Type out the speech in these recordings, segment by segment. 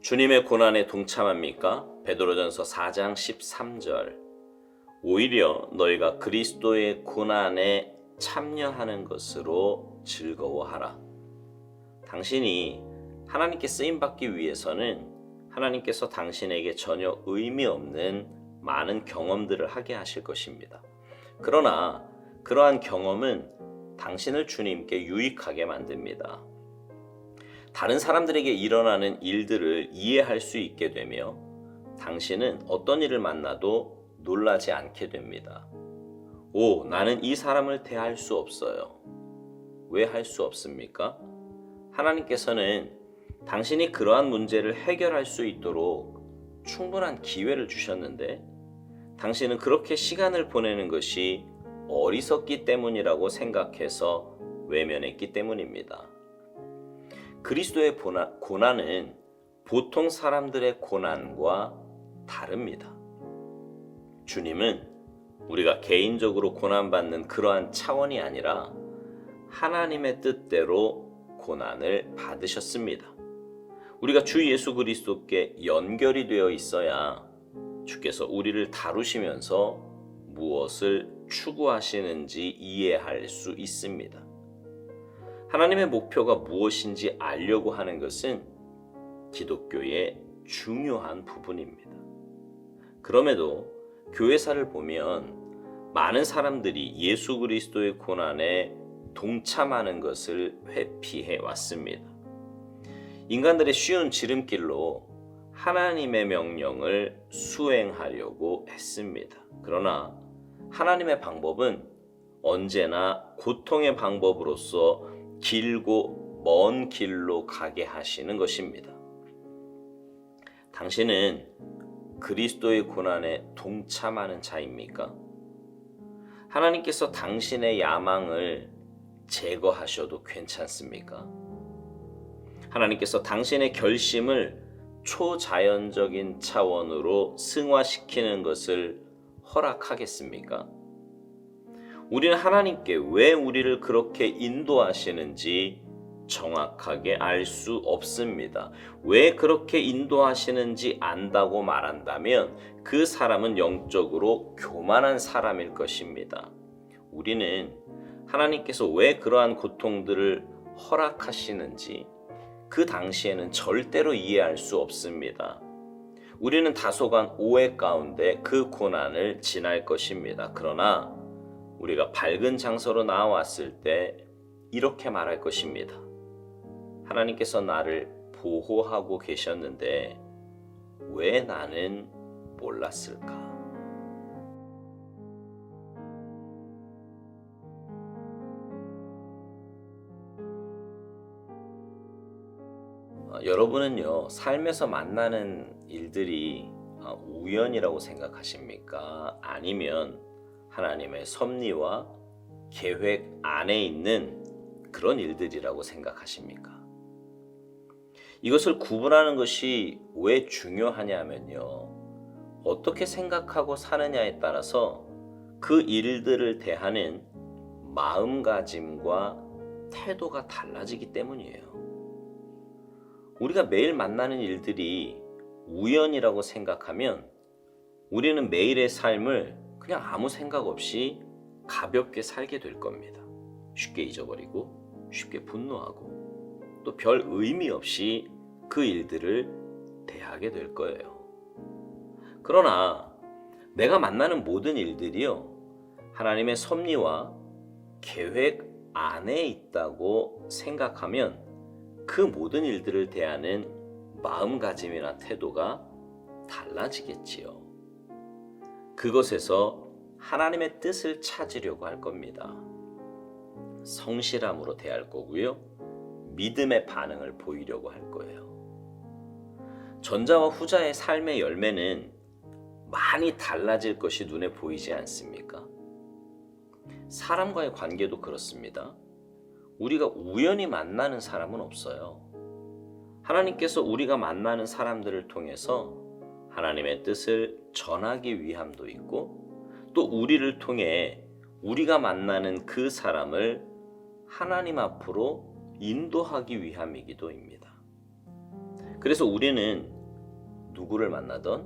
주님의 고난에 동참합니까? 베드로전서 4장 13절. 오히려 너희가 그리스도의 고난에 참여하는 것으로 즐거워하라. 당신이 하나님께 쓰임받기 위해서는 하나님께서 당신에게 전혀 의미 없는 많은 경험들을 하게 하실 것입니다. 그러나 그러한 경험은 당신을 주님께 유익하게 만듭니다. 다른 사람들에게 일어나는 일들을 이해할 수 있게 되며 당신은 어떤 일을 만나도 놀라지 않게 됩니다. 오, 나는 이 사람을 대할 수 없어요. 왜 할 수 없습니까? 하나님께서는 당신이 그러한 문제를 해결할 수 있도록 충분한 기회를 주셨는데 당신은 그렇게 시간을 보내는 것이 어리석기 때문이라고 생각해서 외면했기 때문입니다. 그리스도의 고난은 보통 사람들의 고난과 다릅니다. 주님은 우리가 개인적으로 고난받는 그러한 차원이 아니라 하나님의 뜻대로 고난을 받으셨습니다. 우리가 주 예수 그리스도께 연결이 되어 있어야 주께서 우리를 다루시면서 무엇을 추구하시는지 이해할 수 있습니다. 하나님의 목표가 무엇인지 알려고 하는 것은 기독교의 중요한 부분입니다. 그럼에도 교회사를 보면 많은 사람들이 예수 그리스도의 고난에 동참하는 것을 회피해 왔습니다. 인간들의 쉬운 지름길로 하나님의 명령을 수행하려고 했습니다. 그러나 하나님의 방법은 언제나 고통의 방법으로서 길고 먼 길로 가게 하시는 것입니다. 당신은 그리스도의 고난에 동참하는 자입니까? 하나님께서 당신의 야망을 제거하셔도 괜찮습니까? 하나님께서 당신의 결심을 초자연적인 차원으로 승화시키는 것을 허락하겠습니까? 우리는 하나님께 왜 우리를 그렇게 인도하시는지 정확하게 알 수 없습니다. 왜 그렇게 인도하시는지 안다고 말한다면 그 사람은 영적으로 교만한 사람일 것입니다. 우리는 하나님께서 왜 그러한 고통들을 허락하시는지 그 당시에는 절대로 이해할 수 없습니다. 우리는 다소간 오해 가운데 그 고난을 지날 것입니다. 그러나 우리가 밝은 장소로 나왔을 때 이렇게 말할 것입니다. 하나님께서 나를 보호하고 계셨는데 왜 나는 몰랐을까? 여러분은요, 삶에서 만나는 일들이 우연이라고 생각하십니까? 아니면 하나님의 섭리와 계획 안에 있는 그런 일들이라고 생각하십니까? 이것을 구분하는 것이 왜 중요하냐면요, 어떻게 생각하고 사느냐에 따라서 그 일들을 대하는 마음가짐과 태도가 달라지기 때문이에요. 우리가 매일 만나는 일들이 우연이라고 생각하면 우리는 매일의 삶을 그냥 아무 생각 없이 가볍게 살게 될 겁니다. 쉽게 잊어버리고 쉽게 분노하고 또 별 의미 없이 그 일들을 대하게 될 거예요. 그러나 내가 만나는 모든 일들이요, 하나님의 섭리와 계획 안에 있다고 생각하면 그 모든 일들을 대하는 마음가짐이나 태도가 달라지겠지요. 그것에서 하나님의 뜻을 찾으려고 할 겁니다. 성실함으로 대할 거고요, 믿음의 반응을 보이려고 할 거예요. 전자와 후자의 삶의 열매는 많이 달라질 것이 눈에 보이지 않습니까? 사람과의 관계도 그렇습니다. 우리가 우연히 만나는 사람은 없어요. 하나님께서 우리가 만나는 사람들을 통해서 하나님의 뜻을 전하기 위함도 있고 또 우리를 통해 우리가 만나는 그 사람을 하나님 앞으로 인도하기 위함이기도 합니다. 그래서 우리는 누구를 만나든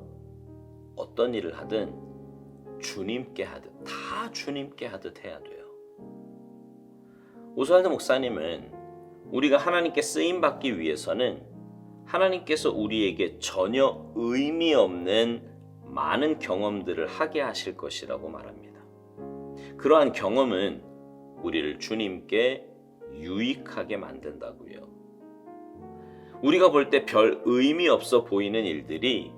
어떤 일을 하든 주님께 하듯, 다 주님께 하듯 해야 돼요. 오스왈드 목사님은 우리가 하나님께 쓰임받기 위해서는 하나님께서 우리에게 전혀 의미 없는 많은 경험들을 하게 하실 것이라고 말합니다. 그러한 경험은 우리를 주님께 유익하게 만든다고요. 우리가 볼 때 별 의미 없어 보이는 일들이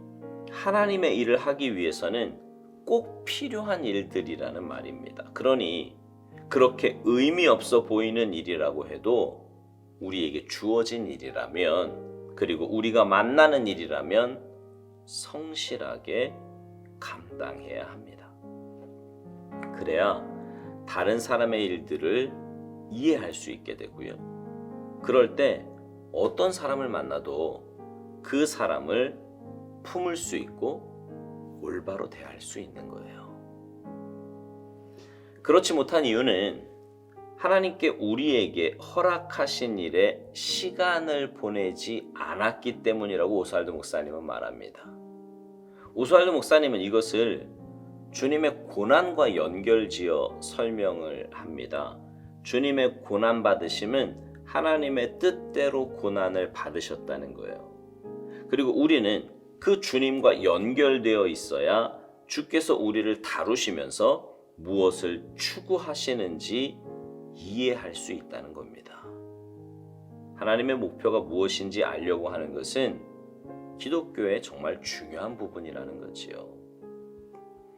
하나님의 일을 하기 위해서는 꼭 필요한 일들이라는 말입니다. 그러니 그렇게 의미 없어 보이는 일이라고 해도 우리에게 주어진 일이라면, 그리고 우리가 만나는 일이라면 성실하게 감당해야 합니다. 그래야 다른 사람의 일들을 이해할 수 있게 되고요. 그럴 때 어떤 사람을 만나도 그 사람을 품을 수 있고 올바로 대할 수 있는 거예요. 그렇지 못한 이유는 하나님께 우리에게 허락하신 일에 시간을 보내지 않았기 때문이라고 오스왈드 목사님은 말합니다. 오스왈드 목사님은 이것을 주님의 고난과 연결지어 설명을 합니다. 주님의 고난 받으심은 하나님의 뜻대로 고난을 받으셨다는 거예요. 그리고 우리는 그 주님과 연결되어 있어야 주께서 우리를 다루시면서 무엇을 추구하시는지 이해할 수 있다는 겁니다. 하나님의 목표가 무엇인지 알려고 하는 것은 기독교의 정말 중요한 부분이라는 거지요.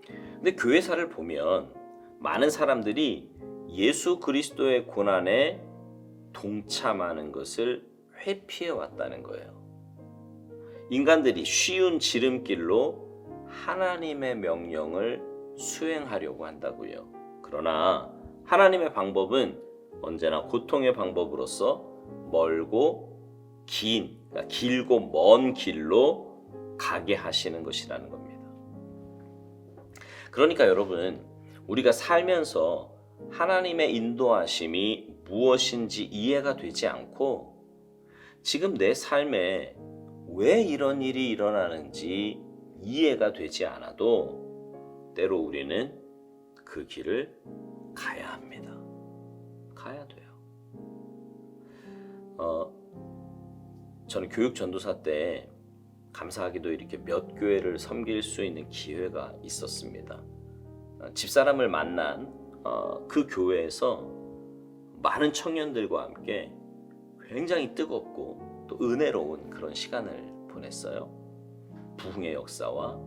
근데 교회사를 보면 많은 사람들이 예수 그리스도의 고난에 동참하는 것을 회피해 왔다는 거예요. 인간들이 쉬운 지름길로 하나님의 명령을 수행하려고 한다고요. 그러나 하나님의 방법은 언제나 고통의 방법으로서 멀고 길고 먼 길로 가게 하시는 것이라는 겁니다. 그러니까 여러분, 우리가 살면서 하나님의 인도하심이 무엇인지 이해가 되지 않고 지금 내 삶에 왜 이런 일이 일어나는지 이해가 되지 않아도 때로 우리는 그 길을 가야 합니다. 가야 돼요. 저는 교육 전도사 때 감사하게도 이렇게 몇 교회를 섬길 수 있는 기회가 있었습니다. 집사람을 만난 그 교회에서 많은 청년들과 함께 굉장히 뜨겁고 또 은혜로운 그런 시간을 보냈어요. 부흥의 역사와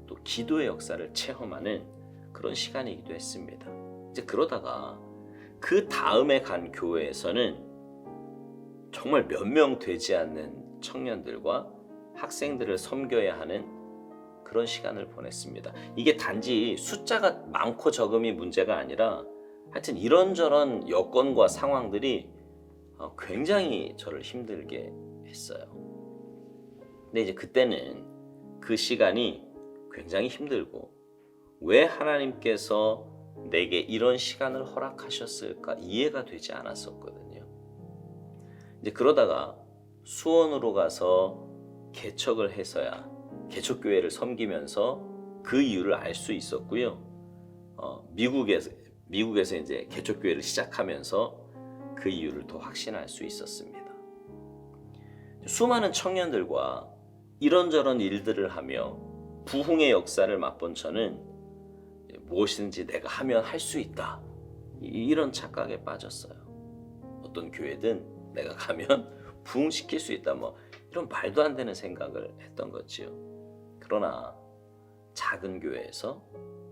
또 기도의 역사를 체험하는 그런 시간이기도 했습니다. 이제 그러다가 그 다음에 간 교회에서는 정말 몇 명 되지 않는 청년들과 학생들을 섬겨야 하는 그런 시간을 보냈습니다. 이게 단지 숫자가 많고 적음이 문제가 아니라 하여튼 이런저런 여건과 상황들이 굉장히 저를 힘들게 했어요. 근데 이제 그때는 그 시간이 굉장히 힘들고 왜 하나님께서 내게 이런 시간을 허락하셨을까 이해가 되지 않았었거든요. 이제 그러다가 수원으로 가서 개척을 해서야 개척교회를 섬기면서 그 이유를 알 수 있었고요. 미국에서 이제 개척교회를 시작하면서 그 이유를 더 확신할 수 있었습니다. 수많은 청년들과 이런저런 일들을 하며 부흥의 역사를 맛본 저는 무엇이든지 내가 하면 할 수 있다, 이런 착각에 빠졌어요. 어떤 교회든 내가 가면 부흥시킬 수 있다, 이런 말도 안 되는 생각을 했던 거지요. 그러나 작은 교회에서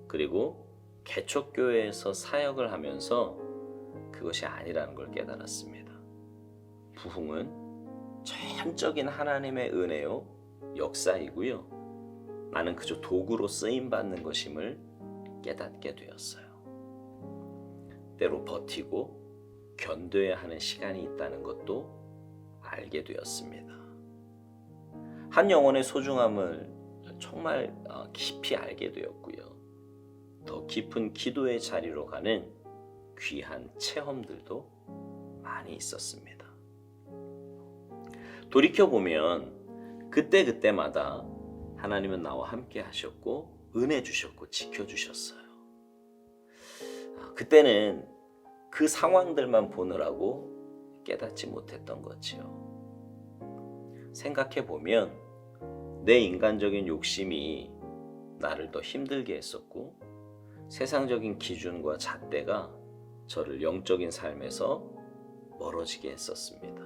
그리고 개척교회에서 사역을 하면서 그것이 아니라는 걸 깨달았습니다. 부흥은 전적인 하나님의 은혜요 역사이고요, 나는 그저 도구로 쓰임받는 것임을 깨닫게 되었어요. 때로 버티고 견뎌야 하는 시간이 있다는 것도 알게 되었습니다. 한 영혼의 소중함을 정말 깊이 알게 되었고요. 더 깊은 기도의 자리로 가는 귀한 체험들도 많이 있었습니다. 돌이켜보면 그때마다 하나님은 나와 함께 하셨고 은혜 주셨고 지켜주셨어요. 그때는 그 상황들만 보느라고 깨닫지 못했던 거지요. 생각해보면 내 인간적인 욕심이 나를 더 힘들게 했었고 세상적인 기준과 잣대가 저를 영적인 삶에서 멀어지게 했었습니다.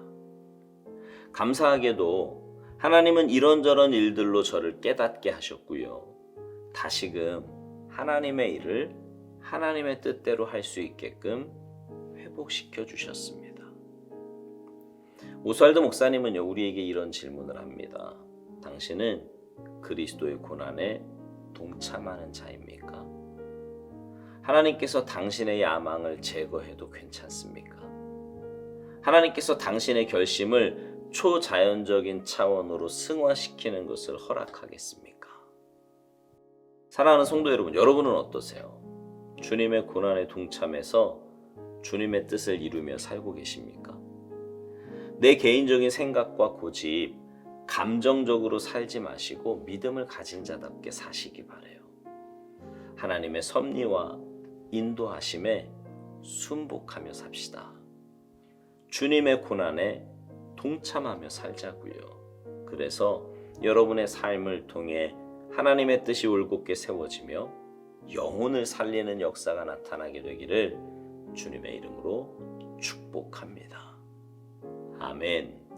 감사하게도 하나님은 이런저런 일들로 저를 깨닫게 하셨고요. 다시금 하나님의 일을 하나님의 뜻대로 할 수 있게끔 회복시켜 주셨습니다. 오스왈드 목사님은요, 우리에게 이런 질문을 합니다. 당신은 그리스도의 고난에 동참하는 자입니까? 하나님께서 당신의 야망을 제거해도 괜찮습니까? 하나님께서 당신의 결심을 초자연적인 차원으로 승화시키는 것을 허락하겠습니까? 사랑하는 성도 여러분, 여러분은 어떠세요? 주님의 고난에 동참해서 주님의 뜻을 이루며 살고 계십니까? 내 개인적인 생각과 고집, 감정적으로 살지 마시고 믿음을 가진 자답게 사시기 바라요. 하나님의 섭리와 인도하심에 순복하며 삽시다. 주님의 고난에 동참하며 살자고요. 그래서 여러분의 삶을 통해 하나님의 뜻이 올곧게 세워지며 영혼을 살리는 역사가 나타나게 되기를 주님의 이름으로 축복합니다. 아멘.